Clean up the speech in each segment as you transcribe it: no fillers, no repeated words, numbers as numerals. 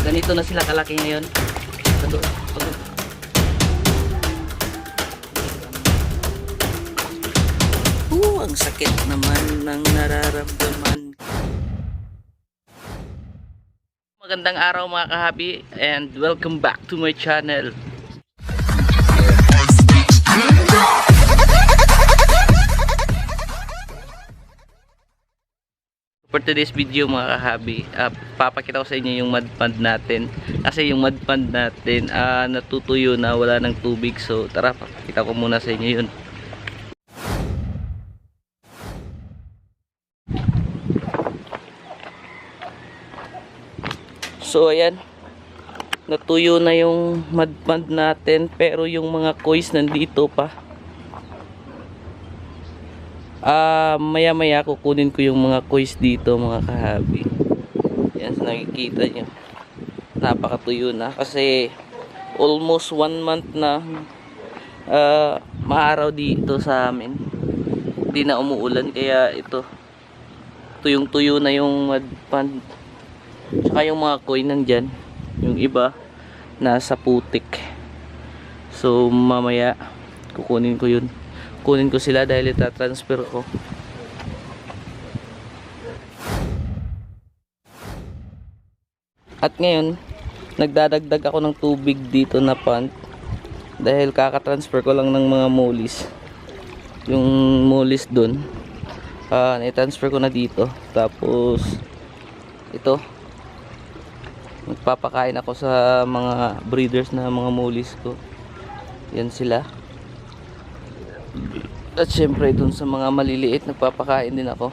ganito na sila kalaki ngayon. Ang sakit naman ng nararamdaman. Magandang araw mga kahabi and welcome back to my channel. For today's video mga kahabi, papakita ko sa inyo yung mud pond natin. Kasi yung mud pond natin natutuyo na, wala ng tubig. So tara, papakita ko muna sa inyo yun. So ayan, natuyo na yung mud pond natin, pero yung mga kois nandito pa. Maya maya kukunin ko yung mga kois dito mga kahabi. Yan, nakikita nyo, napakatuyo na kasi almost 1 month na maaraw dito sa amin, hindi na umuulan, kaya ito tuyong tuyo na yung mud pond. Tsaka yung mga koi nandyan, yung iba nasa putik. So mamaya kukunin ko yun, kunin ko sila dahil itatransfer ko. At ngayon nagdadagdag ako ng tubig dito na pond dahil kakatransfer ko lang ng mga molis. Yung molis dun na-transfer ko na dito, tapos ito magpapakain ako sa mga breeders na mga molis ko. Yan sila. At syempre dun sa mga maliliit nagpapakain din ako.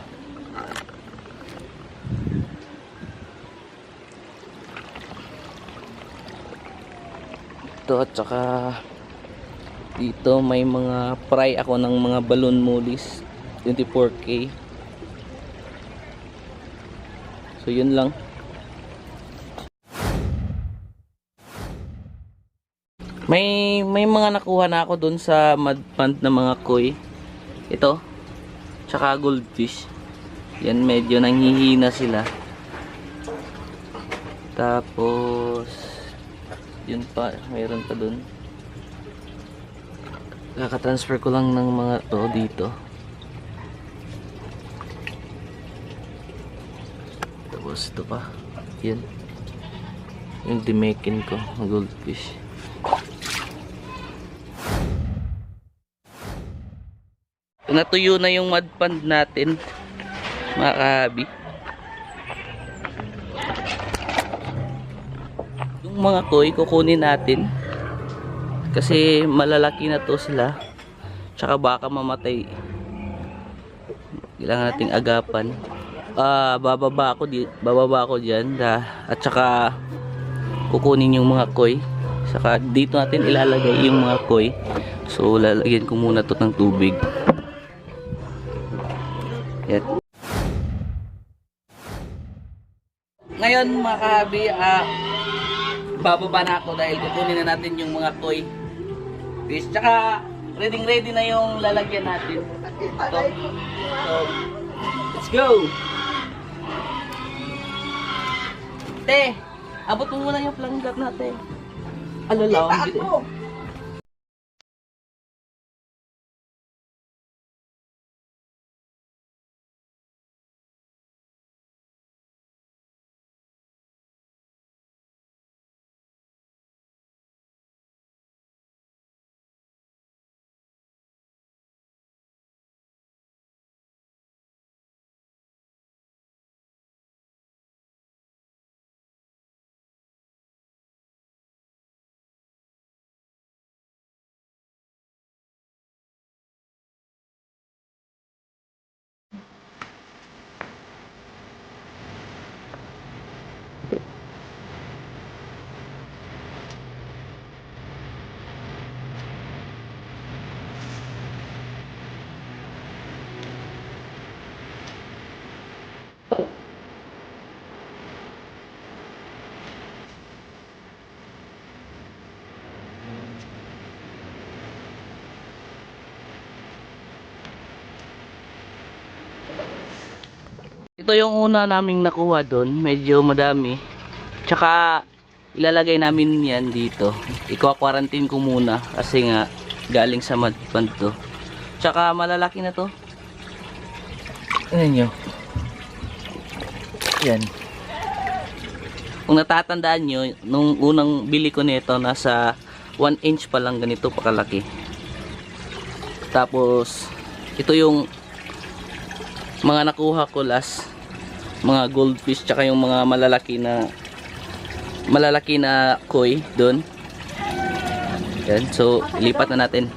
Ito, at saka dito may mga fry ako ng mga balloon molis 24K. So yun lang. May mga nakuha na ako dun sa mud pond na mga koi. Ito, tsaka goldfish. Yan, medyo nanghihina sila. Tapos yun pa, mayroon pa dun. Kaka-transfer ko lang ng mga to dito. Tapos ito pa, yun yung dimekin ko, goldfish. Natuyo na yung mud pond natin mga kahabi. Yung mga koi kukunin natin kasi malalaki na to sila, tsaka baka mamatay, kailangan nating agapan. Bababa ako dyan at tsaka kukunin yung mga koi, saka dito natin ilalagay yung mga koi. So lalagyan ko muna to ng tubig. Yan. Ngayon mga kahabi, bababa na ako dahil kukunin na natin yung mga koi fish. Tsaka ready na yung lalagyan natin. Ito. So let's go. Te, abot mo muna yung planggat natin. Alalaw. Ito yung una naming nakuha doon, medyo madami. Tsaka ilalagay namin yan dito. Iko-quarantine ko muna kasi nga galing sa mud pond to. Tsaka malalaki na to. Ayan nyo. Yan. Kung natatandaan nyo, nung unang bili ko nito, nasa 1 inch pa lang ganito pakalaki. Tapos, ito yung mga nakuha ko last, mga goldfish, tsaka yung mga malalaki na koi doon. Yan, so ilipat na natin.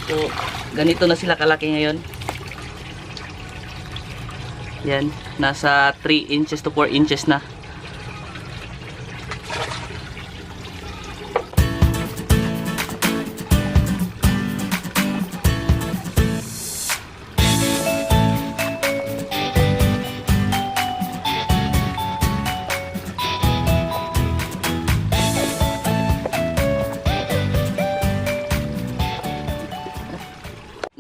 So, ganito na sila kalaki ngayon. Yan, nasa 3 inches to 4 inches na.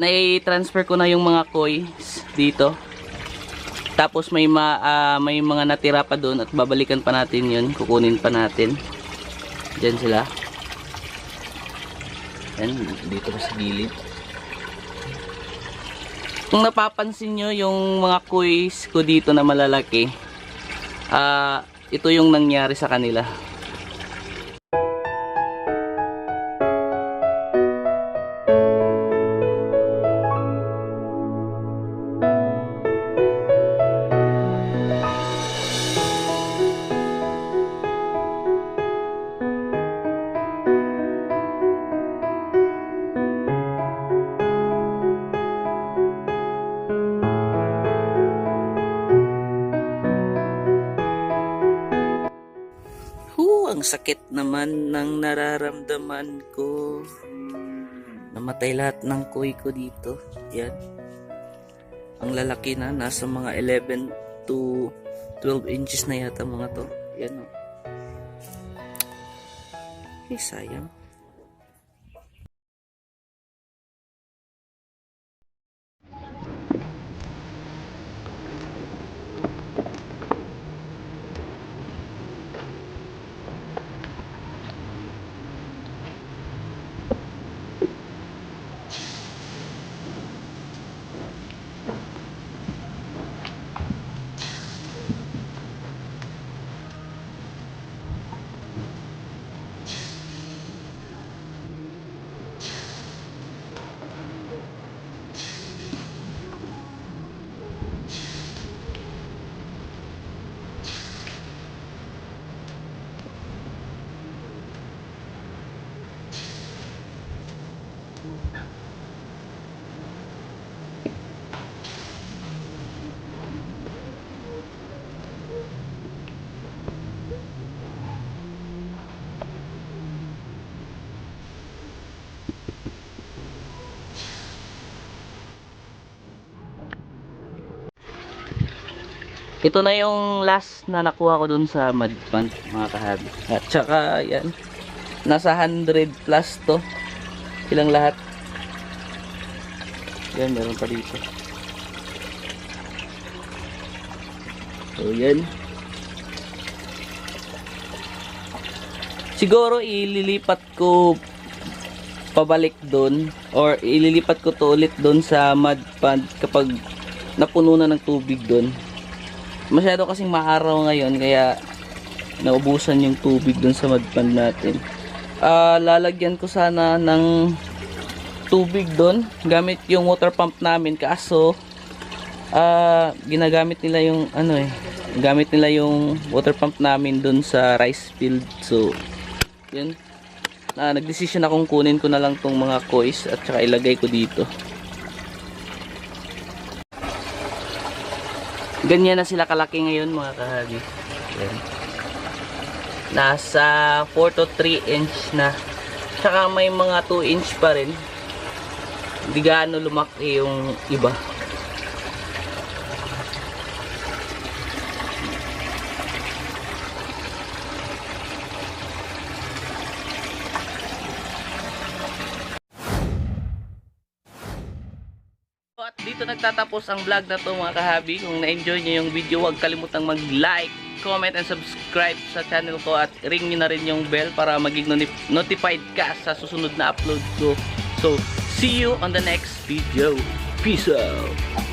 Nai-transfer ko na yung mga koi dito. Tapos may mga natira pa doon at babalikan pa natin yun. Kukunin pa natin. Diyan sila. Yan, dito sa gilid. Kung napapansin nyo yung mga kois ko dito na malalaki, ito yung nangyari sa kanila. Ang sakit naman ng nararamdaman ko. Namatay lahat ng koi ko dito. Yan. Ang lalaki na, nasa mga 11 to 12 inches na yata mga to. Yan o. Eh, sayang. Ito na yung last na nakuha ko dun sa mud pond, mga kahabi. At saka yan, nasa 100 plus to. Silang lahat. Yan, meron pa dito. So yan. Siguro ililipat ko pabalik dun, or ililipat ko to ulit dun sa mud pond kapag napuno na ng tubig dun. Masyado kasing maaraw ngayon kaya naubusan yung tubig dun sa mud pond natin. Lalagyan ko sana ng tubig dun gamit yung water pump namin, kaso ginagamit nila yung gamit nila yung water pump namin dun sa rice field. So yun, nagdesisyon akong kunin ko na lang tong mga kois at saka ilagay ko dito. Ganyan na sila kalaki ngayon, mga kahabi. Yan. Nasa 4 to 3 inch na. Tsaka may mga 2 inch pa rin. Hindi gaano lumaki yung iba. At dito nagtatapos ang vlog na to, mga kahabi. Kung na-enjoy nyo yung video, huwag kalimutang mag-like, comment, and subscribe sa channel ko at ring nyo na rin yung bell para maging notified ka sa susunod na upload ko. So, see you on the next video. Peace out!